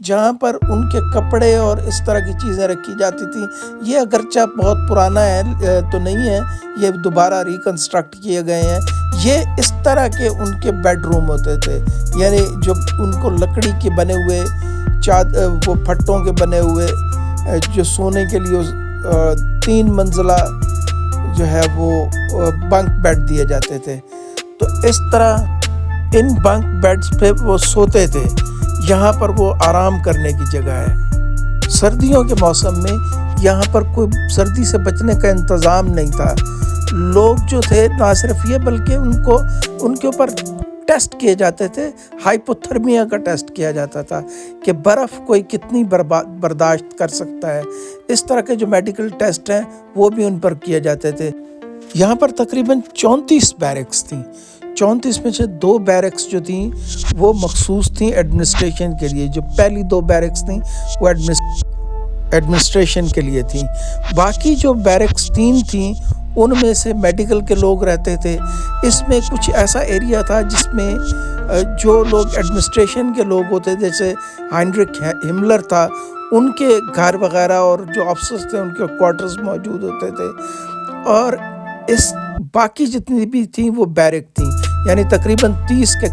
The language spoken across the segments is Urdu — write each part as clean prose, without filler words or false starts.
جہاں پر ان کے کپڑے اور اس طرح کی چیزیں رکھی جاتی تھیں. یہ اگرچہ بہت پرانا ہے تو نہیں ہے، یہ دوبارہ ریکنسٹرکٹ کیے گئے ہیں. یہ اس طرح کے ان کے بیڈ روم ہوتے تھے، یعنی جو ان کو لکڑی کے بنے ہوئے وہ پھٹوں کے بنے ہوئے جو سونے کے لیے 3 منزلہ جو ہے وہ بنک بیڈ دیے جاتے تھے. تو اس طرح ان بنک بیڈز پہ وہ سوتے تھے. یہاں پر وہ آرام کرنے کی جگہ ہے. سردیوں کے موسم میں یہاں پر کوئی سردی سے بچنے کا انتظام نہیں تھا. لوگ جو تھے نہ صرف یہ بلکہ ان کے اوپر ٹیسٹ کیے جاتے تھے. ہائپوتھرمیا کا ٹیسٹ کیا جاتا تھا کہ برف کوئی کتنی برداشت کر سکتا ہے. اس طرح کے جو میڈیکل ٹیسٹ ہیں وہ بھی ان پر کیے جاتے تھے. یہاں پر تقریباً 34 بیرکس تھیں. 34 میں سے 2 بیرکس جو تھیں وہ مخصوص تھیں ایڈمنسٹریشن کے لیے. جو پہلی 2 بیرکس تھیں وہ ایڈمنسٹریشن کے لیے تھیں. باقی جو بیرکس 3 تھیں ان میں سے میڈیکل کے لوگ رہتے تھے. اس میں کچھ ایسا ایریا تھا جس میں جو لوگ ایڈمنسٹریشن کے لوگ ہوتے جیسے ہائنرک ہملر تھا، ان کے گھر وغیرہ اور جو آفسرز تھے ان کے کوارٹرز موجود ہوتے تھے. اور اس باقی جتنی بھی تھیں وہ بیرک تھیں، یعنی تقریباً 29 کے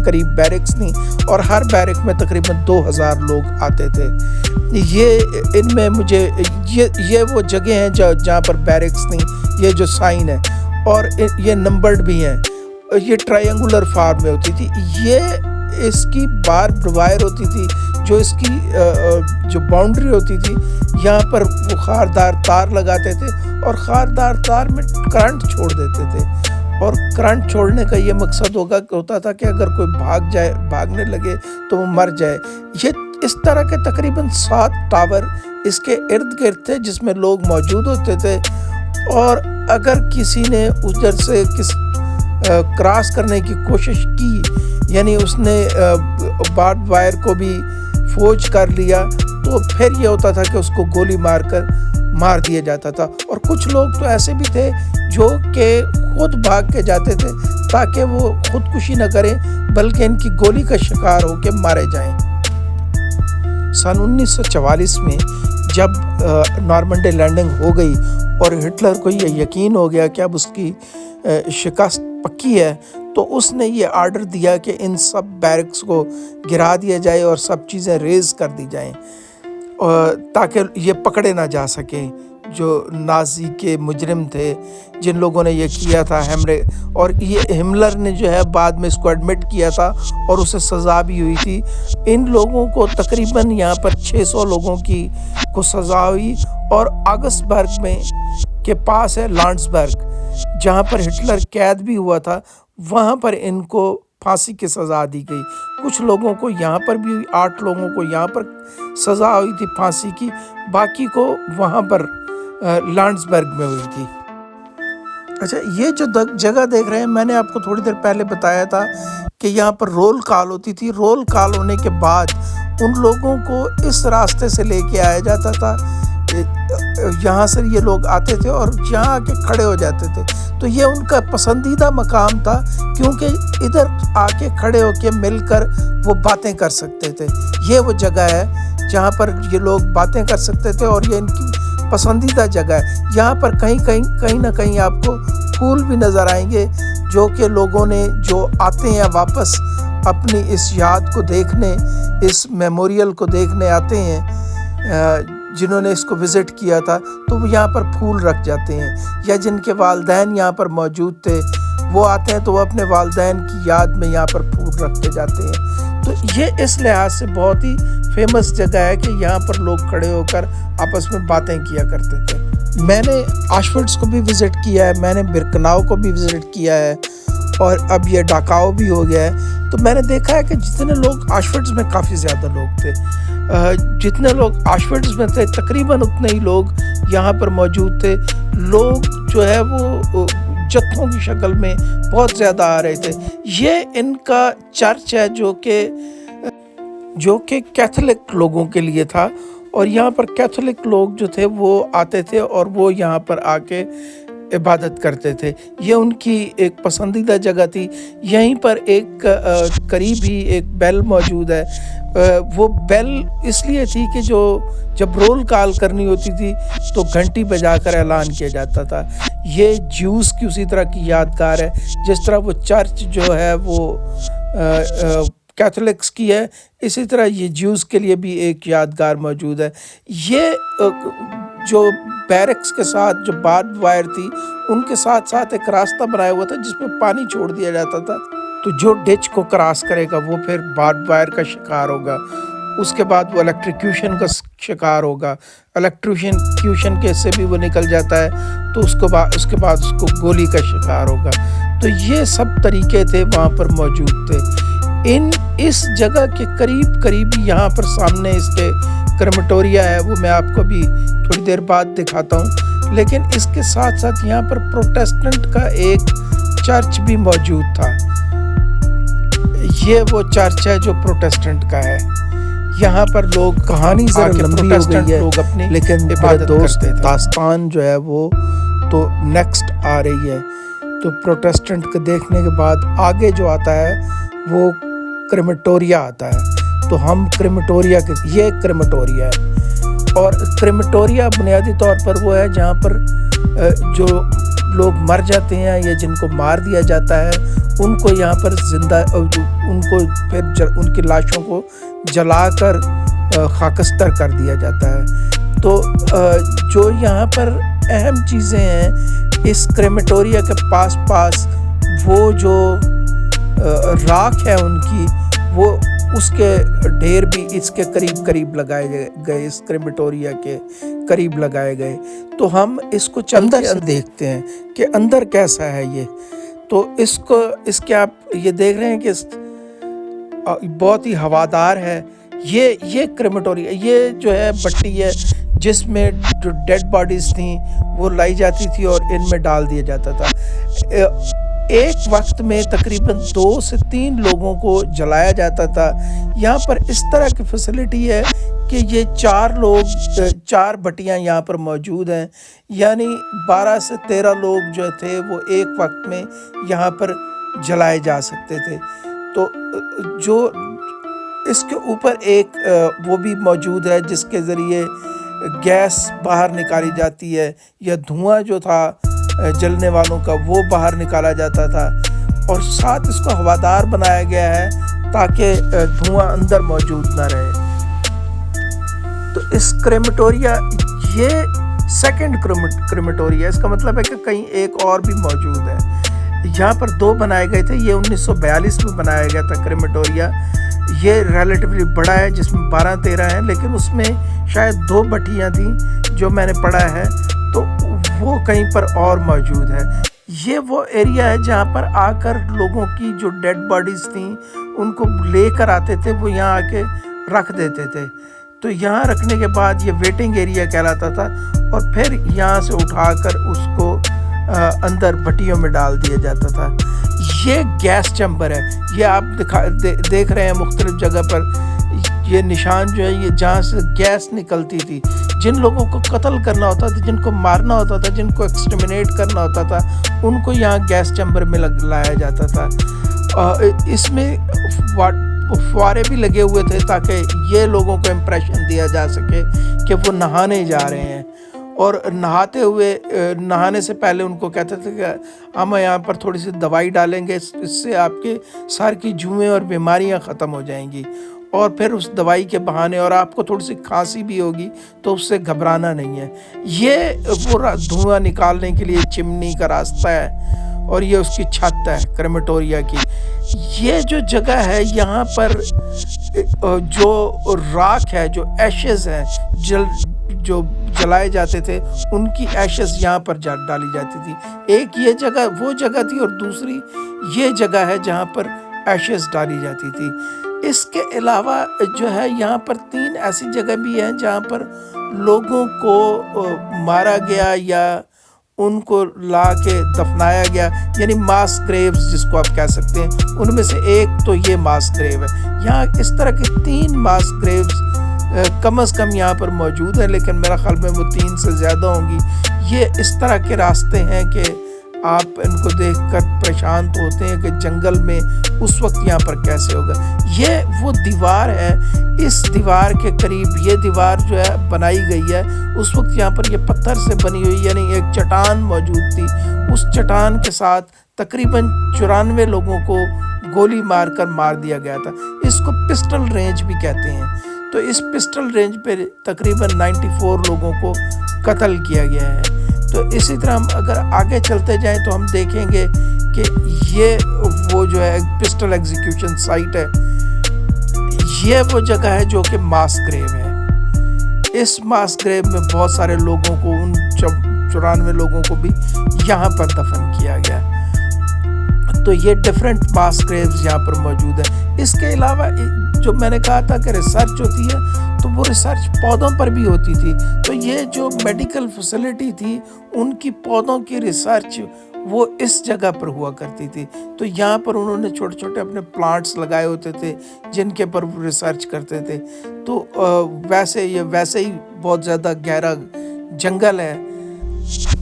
قریب بیرکس تھیں اور ہر بیرک میں تقریباً 2000 لوگ آتے تھے. ان میں مجھے یہ وہ جگہ ہیں جہاں پر بیرکس تھیں. یہ جو سائن ہے اور یہ نمبرڈ بھی ہیں. یہ ٹرائنگولر فارم میں ہوتی تھی. یہ اس کی باربڈ وائر ہوتی تھی جو اس کی جو باؤنڈری ہوتی تھی. یہاں پر وہ خاردار تار لگاتے تھے اور خاردار تار میں کرنٹ چھوڑ دیتے تھے. اور کرنٹ چھوڑنے کا یہ مقصد ہوتا تھا کہ اگر کوئی بھاگنے لگے تو وہ مر جائے. یہ اس طرح کے تقریباً 7 ٹاور اس کے ارد گرد تھے جس میں لوگ موجود ہوتے تھے. اور اگر کسی نے ادھر سے کراس کرنے کی کوشش کی، یعنی اس نے باربڈ وائر کو بھی فوج کر لیا، تو پھر یہ ہوتا تھا کہ اس کو گولی مار دیا جاتا تھا. اور کچھ لوگ تو ایسے بھی تھے جو کہ خود بھاگ کے جاتے تھے تاکہ وہ خودکشی نہ کریں بلکہ ان کی گولی کا شکار ہو کے مارے جائیں. سن 1944 میں جب نارمنڈی لینڈنگ ہو گئی اور ہٹلر کو یہ یقین ہو گیا کہ اب اس کی شکست پکی ہے، تو اس نے یہ آرڈر دیا کہ ان سب بیرکس کو گرا دیا جائے اور سب چیزیں ریز کر دی جائیں تاکہ یہ پکڑے نہ جا سکیں جو نازی کے مجرم تھے جن لوگوں نے یہ کیا تھا. اور یہ ہملر نے جو ہے بعد میں اس کو ایڈمٹ کیا تھا اور اسے سزا بھی ہوئی تھی. ان لوگوں کو تقریباً یہاں پر 600 لوگوں کو سزا ہوئی. اور آگسبرگ میں کے پاس ہے لانڈسبرگ جہاں پر ہٹلر قید بھی ہوا تھا، وہاں پر ان کو پھانسی کی سزا دی گئی. کچھ لوگوں کو یہاں پر بھی ہوئی، 8 لوگوں کو یہاں پر سزا ہوئی تھی پھانسی کی، باقی کو وہاں پر لانڈسبرگ میں ہوئی تھی. اچھا، یہ جو جگہ دیکھ رہے ہیں میں نے آپ کو تھوڑی دیر پہلے بتایا تھا کہ یہاں پر رول کال ہوتی تھی. رول کال ہونے کے بعد ان لوگوں کو اس راستے سے لے کے آیا جاتا تھا. یہاں سے یہ لوگ آتے تھے اور یہاں آ کے کھڑے ہو جاتے تھے. تو یہ ان کا پسندیدہ مقام تھا کیونکہ ادھر آ کے کھڑے ہو کے مل کر وہ باتیں کر سکتے تھے. یہ وہ جگہ ہے جہاں پر یہ لوگ باتیں کر سکتے تھے اور یہ ان کی پسندیدہ جگہ ہے. یہاں پر کہیں نہ کہیں آپ کو پھول بھی نظر آئیں گے جو کہ لوگوں نے جو آتے ہیں واپس اپنی اس یاد کو دیکھنے، اس میموریل کو دیکھنے آتے ہیں جنہوں نے اس کو وزٹ کیا تھا، تو وہ یہاں پر پھول رکھ جاتے ہیں. یا جن کے والدین یہاں پر موجود تھے وہ آتے ہیں تو وہ اپنے والدین کی یاد میں یہاں پر پھول رکھ کے جاتے ہیں. تو یہ اس لحاظ سے بہت ہی فیمس جگہ ہے کہ یہاں پر لوگ کھڑے ہو کر آپس میں باتیں کیا کرتے تھے. میں نے آشوٹس کو بھی وزٹ کیا ہے، میں نے برکناؤ کو بھی وزٹ کیا ہے اور اب یہ ڈاکاؤ بھی ہو گیا ہے. تو میں نے دیکھا ہے کہ جتنے لوگ آشوٹس میں کافی زیادہ لوگ تھے، جتنے لوگ آشوٹس میں تھے تقریباً اتنے ہی لوگ یہاں پر موجود تھے. لوگ جو ہے وہ جتھوں کی شکل میں بہت زیادہ آ رہے تھے. یہ ان کا چرچ ہے جو کہ کیتھولک لوگوں کے لیے تھا. اور یہاں پر کیتھولک لوگ جو تھے وہ آتے تھے اور وہ یہاں پر آ کے عبادت کرتے تھے. یہ ان کی ایک پسندیدہ جگہ تھی. یہیں پر ایک قریب ہی ایک بیل موجود ہے. وہ بیل اس لیے تھی کہ جب رول کال کرنی ہوتی تھی تو گھنٹی بجا کر اعلان کیا جاتا تھا. یہ جیوز کی اسی طرح کی یادگار ہے جس طرح وہ چرچ جو ہے وہ کیتھولکس کی ہے، اسی طرح یہ جیوز کے لیے بھی ایک یادگار موجود ہے. یہ جو بیرکس کے ساتھ جو باربڈ وائر تھی ان کے ساتھ ساتھ ایک راستہ بنایا ہوا تھا جس میں پانی چھوڑ دیا جاتا تھا. تو جو ڈچ کو کراس کرے گا وہ پھر باربڈ وائر کا شکار ہوگا. اس کے بعد وہ الیکٹریکیوشن کا شکار ہوگا. الیکٹریکیوشن کے سے بھی وہ نکل جاتا ہے تو اس کے بعد اس کو گولی کا شکار ہوگا. تو یہ سب طریقے تھے وہاں پر موجود تھے. اس جگہ کے قریب یہاں پر سامنے اس کے کرمٹوریا ہے، وہ میں آپ کو بھی تھوڑی دیر بعد دکھاتا ہوں. لیکن اس کے ساتھ ساتھ یہاں پر پروٹیسٹنٹ کا ایک چرچ بھی موجود تھا. یہ وہ چرچ ہے جو پروٹیسٹنٹ کا ہے. یہاں پر لوگ کہانی ذرا لمبی ہو گئی ہے لوگ اپنی لیکن دوست داستان جو ہے وہ تو نیکسٹ آ رہی ہے. تو پروٹیسٹنٹ کو دیکھنے کے بعد آگے جو آتا ہے وہ کرمٹوریا آتا ہے. تو ہم کرمٹوریا یہ کرمٹوریا ہے. اور کرمٹوریا بنیادی طور پر وہ ہے جہاں پر جو لوگ مر جاتے ہیں یا جن کو مار دیا جاتا ہے ان کو یہاں پر زندہ ان کو پھر ان کی لاشوں کو جلا کر خاکستر کر دیا جاتا ہے. تو جو یہاں پر اہم چیزیں ہیں اس کرمٹوریا کے پاس وہ جو راکھ ہے ان کی وہ اس کے ڈھیر بھی اس کے قریب لگائے گئے، اس کرمٹوریا کے قریب لگائے گئے. تو ہم اس کو اندر سے دیکھتے ہیں کہ اندر کیسا ہے یہ. تو اس کے آپ یہ دیکھ رہے ہیں کہ بہت ہی ہوادار ہے. یہ کرمٹوریا یہ جو ہے بٹی ہے جس میں جو ڈیڈ باڈیز تھیں وہ لائی جاتی تھی اور ان میں ڈال دیا جاتا تھا. ایک وقت میں تقریباً 2 سے 3 لوگوں کو جلایا جاتا تھا. یہاں پر اس طرح کی فیسلٹی ہے کہ یہ 4 بٹیاں یہاں پر موجود ہیں، یعنی 12 سے 13 لوگ جو تھے وہ ایک وقت میں یہاں پر جلائے جا سکتے تھے. تو جو اس کے اوپر ایک وہ بھی موجود ہے جس کے ذریعے گیس باہر نکالی جاتی ہے یا دھواں جو تھا جلنے والوں کا وہ باہر نکالا جاتا تھا. اور ساتھ اس کو ہوادار بنایا گیا ہے تاکہ دھواں اندر موجود نہ رہے. تو اس کرمٹوریا یہ سیکنڈ کرمٹوریا، اس کا مطلب ہے کہ کہیں ایک اور بھی موجود ہے. یہاں پر 2 بنائے گئے تھے. یہ 1942 میں بنایا گیا تھا کرمٹوریا. یہ ریلیٹیولی بڑا ہے جس میں 12-13 ہیں، لیکن اس میں شاید 2 بٹیاں تھیں جو میں نے پڑھا ہے، تو وہ کہیں پر اور موجود ہے. یہ وہ ایریا ہے جہاں پر آ کر لوگوں کی جو ڈیڈ باڈیز تھیں ان کو لے کر آتے تھے، وہ یہاں آ کے رکھ دیتے تھے. تو یہاں رکھنے کے بعد یہ ویٹنگ ایریا کہلاتا تھا اور پھر یہاں سے اٹھا کر اس کو اندر بٹیوں میں ڈال دیا جاتا تھا. یہ گیس چیمبر ہے. یہ آپ دیکھ رہے ہیں مختلف جگہ پر یہ نشان جو ہے یہ جہاں سے گیس نکلتی تھی. جن لوگوں کو قتل کرنا ہوتا تھا، جن کو مارنا ہوتا تھا، جن کو ایکسٹرمنیٹ کرنا ہوتا تھا، ان کو یہاں گیس چیمبر میں لایا جاتا تھا. اس میں فوارے بھی لگے ہوئے تھے تاکہ یہ لوگوں کو امپریشن دیا جا سکے کہ وہ نہانے جا رہے ہیں. اور نہانے سے پہلے ان کو کہتے تھے کہ ہم یہاں پر تھوڑی سی دوائی ڈالیں گے، اس سے آپ کے سر کی جوئیں اور بیماریاں ختم ہو جائیں گی. اور پھر اس دوائی کے بہانے اور آپ کو تھوڑی سی کھانسی بھی ہوگی تو اس سے گھبرانا نہیں ہے. یہ وہ دھواں نکالنے کے لیے چمنی کا راستہ ہے اور یہ اس کی چھت ہے کرمٹوریا کی. یہ جو جگہ ہے یہاں پر جو راکھ ہے، جو ایشز ہیں جو جلائے جاتے تھے، ان کی ایشز یہاں پر ڈالی جاتی تھی. ایک یہ جگہ وہ جگہ تھی اور دوسری یہ جگہ ہے جہاں پر ایشز ڈالی جاتی تھی. اس کے علاوہ جو ہے یہاں پر 3 ایسی جگہ بھی ہیں جہاں پر لوگوں کو مارا گیا یا ان کو لا کے دفنایا گیا، یعنی ماس گریوز جس کو آپ کہہ سکتے ہیں. ان میں سے ایک تو یہ ماس گریو ہے. یہاں اس طرح کے 3 ماس گریوز کم از کم یہاں پر موجود ہیں، لیکن میرا خیال میں وہ 3 سے زیادہ ہوں گی. یہ اس طرح کے راستے ہیں کہ آپ ان کو دیکھ کر پریشان تو ہوتے ہیں کہ جنگل میں اس وقت یہاں پر کیسے ہوگا۔ یہ وہ دیوار ہے، اس دیوار کے قریب یہ دیوار جو ہے بنائی گئی ہے، اس وقت یہاں پر یہ پتھر سے بنی ہوئی یعنی ایک چٹان موجود تھی، اس چٹان کے ساتھ تقریباً 94 لوگوں کو گولی مار کر مار دیا گیا تھا۔ اس کو پسٹل رینج بھی کہتے ہیں۔ تو اس پسٹل رینج پہ تقریباً 94 لوگوں کو قتل کیا گیا ہے۔ تو اسی طرح ہم اگر آگے چلتے جائیں تو ہم دیکھیں گے کہ یہ وہ جو ہے پسٹل ایگزیکیوشن سائٹ ہے، یہ وہ جگہ ہے جو کہ ماس گریو ہے۔ اس ماس گریو میں بہت سارے لوگوں کو، ان 94 لوگوں کو بھی یہاں پر دفن کیا گیا۔ تو یہ ڈیفرنٹ ماس گریوز یہاں پر موجود ہیں۔ اس کے علاوہ جو میں نے کہا تھا کہ ریسرچ ہوتی ہے، تو وہ ریسرچ پودوں پر بھی ہوتی تھی۔ تو یہ جو میڈیکل فیسلٹی تھی، ان کی پودوں کی ریسرچ وہ اس جگہ پر ہوا کرتی تھی۔ تو یہاں پر انہوں نے چھوٹے چھوٹے اپنے پلانٹس لگائے ہوتے تھے جن کے پر وہ ریسرچ کرتے تھے۔ تو ویسے ہی بہت زیادہ گہرا جنگل ہے۔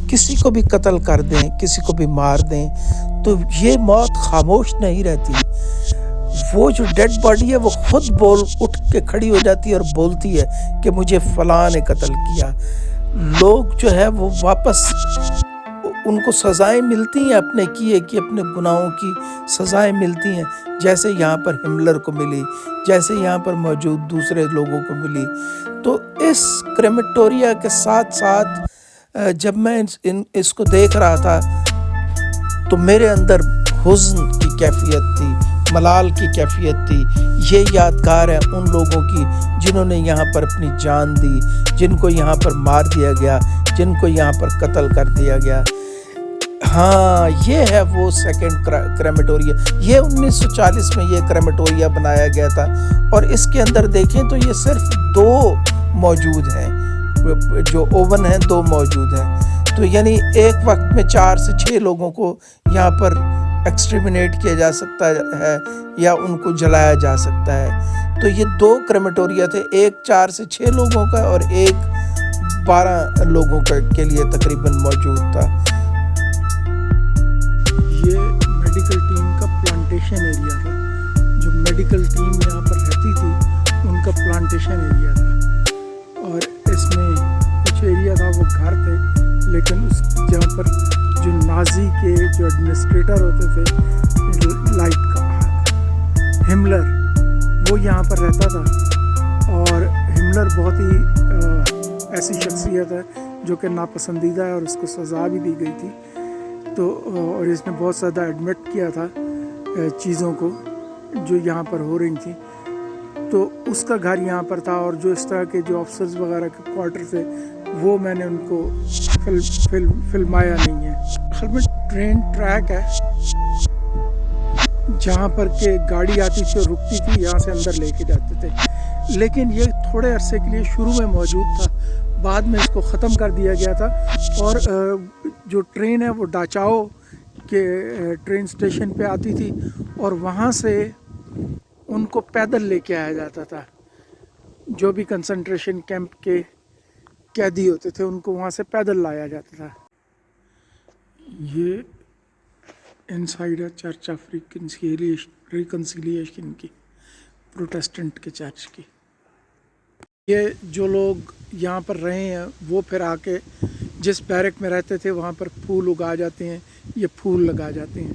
کسی کو بھی قتل کر دیں، کسی کو بھی مار دیں، تو یہ موت خاموش نہیں رہتی۔ وہ جو ڈیڈ باڈی ہے وہ خود اٹھ کے کھڑی ہو جاتی ہے اور بولتی ہے کہ مجھے فلاں نے قتل کیا۔ لوگ جو ہے وہ واپس ان کو سزائیں ملتی ہیں، اپنے کیے کہ اپنے گناہوں کی سزائیں ملتی ہیں، جیسے یہاں پر ہملر کو ملی، جیسے یہاں پر موجود دوسرے لوگوں کو ملی۔ تو اس کریمیٹوریا کے ساتھ ساتھ جب میں اس کو دیکھ رہا تھا تو میرے اندر حزن کی کیفیت تھی، ملال کی کیفیت تھی۔ یہ یادگار ہے ان لوگوں کی جنہوں نے یہاں پر اپنی جان دی، جن کو یہاں پر مار دیا گیا، جن کو یہاں پر قتل کر دیا گیا۔ ہاں، یہ ہے وہ سیکنڈ کریمیٹوریا۔ یہ 1940 میں یہ کریمیٹوریا بنایا گیا تھا، اور اس کے اندر دیکھیں تو یہ صرف 2 موجود ہیں، جو اوون ہیں 2 موجود ہیں۔ تو یعنی ایک وقت میں 4 سے 6 لوگوں کو یہاں پر ایکسٹریمنیٹ کیا جا سکتا ہے یا ان کو جلایا جا سکتا ہے۔ تو یہ 2 کریمیٹوریا تھے، ایک 4 سے 6 لوگوں کا اور ایک 12 لوگوں کے لیے تقریباً موجود تھا۔ یہ میڈیکل ٹیم کا پلانٹیشن ایریا تھا، جو میڈیکل ٹیم یہاں پر رہتی تھی ان کا پلانٹیشن ایریا تھا، اور اس میں کچھ ایریا تھا وہ گھر تھے، لیکن اس جہاں پر جو نازی کے جو ایڈمنسٹریٹر ہوتے تھے، لائک ہملر، وہ یہاں پر رہتا تھا۔ اور ہملر بہت ہی ایسی شخصیت ہے جو کہ ناپسندیدہ ہے، اور اس کو سزا بھی دی گئی تھی۔ تو اور اس نے بہت زیادہ ایڈمٹ کیا تھا چیزوں کو جو یہاں پر ہو رہی تھیں۔ تو اس کا گھر یہاں پر تھا، اور جو اس طرح کے جو افسرز وغیرہ کے کوارٹر تھے وہ میں نے ان کو فلمایا نہیں ہے۔ اصل میں ٹرین ٹریک ہے جہاں پر کہ گاڑی آتی تھی اور رکتی تھی، یہاں سے اندر لے کے جاتے تھے، لیکن یہ تھوڑے عرصے کے لیے شروع میں موجود تھا، بعد میں اس کو ختم کر دیا گیا تھا۔ اور جو ٹرین ہے وہ ڈاچاؤ کے ٹرین اسٹیشن پہ آتی تھی، اور وہاں سے ان کو پیدل لے کے آیا جاتا تھا۔ جو بھی کنسنٹریشن کیمپ کے قیدی ہوتے تھے ان کو وہاں سے پیدل لایا جاتا تھا۔ یہ انسائڈ ہے چرچ آف ریکنسیلیشن کی، پروٹیسٹنٹ کے چرچ کی۔ یہ جو لوگ یہاں پر رہے ہیں وہ پھر آ کے جس بیرک میں رہتے تھے وہاں پر پھول اگا جاتے ہیں، یہ پھول لگا جاتے ہیں۔